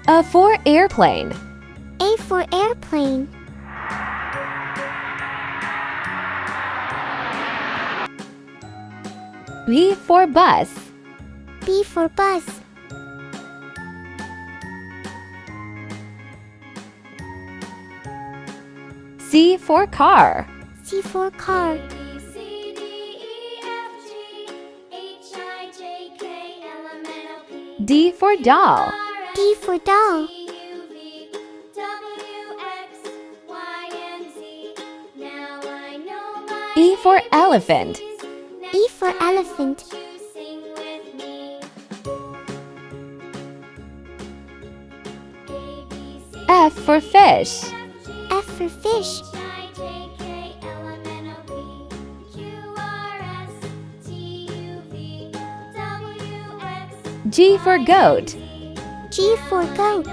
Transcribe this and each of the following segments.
A for airplane. A for airplane. B for bus. B for bus. C for car. C for car. D for doll. D for doll. E for elephant. E for elephant. F for fish. F for fish. G for goat. G for goat.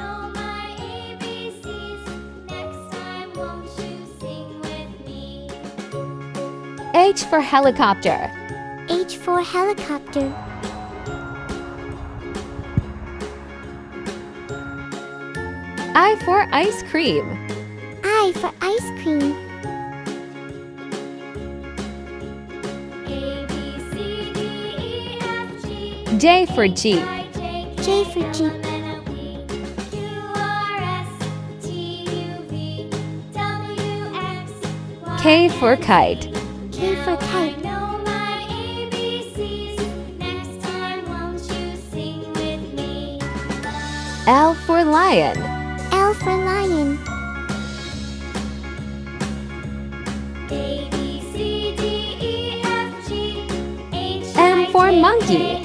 H for helicopter. H for helicopter. I for ice cream. I for ice cream. J for jeep. J for jeep. K for kite. K for kite. L for lion. L for lion. M for monkey.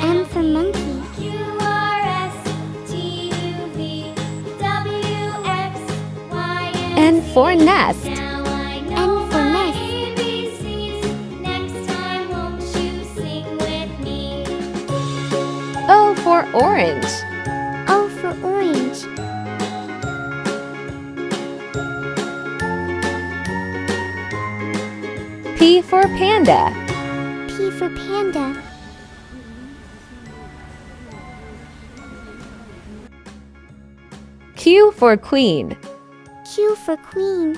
M for monkey. N for nest. N for nest. O for orange. O for orange. P for panda. P for panda. Q for queen. Q for queen.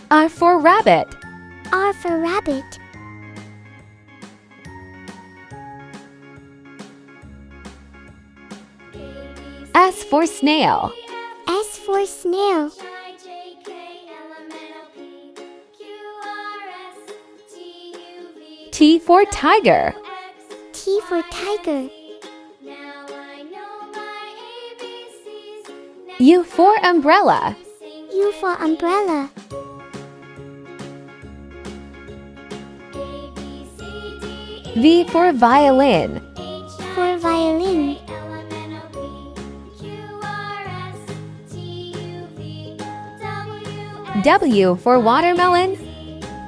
R for rabbit. R for rabbit. S for snail. S for snail. T for tiger. T for tiger. U for umbrella. U for umbrella. V for violin. For violin. W for watermelon.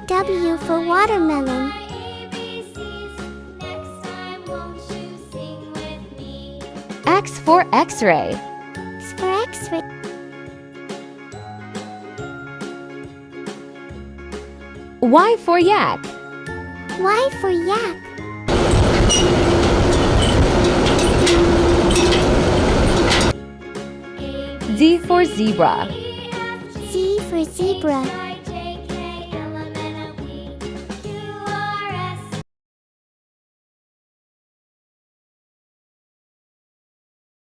W for watermelon. X for x-ray. X for X-ray. Y for yak. Y for yak. Z for zebra. Z for zebra.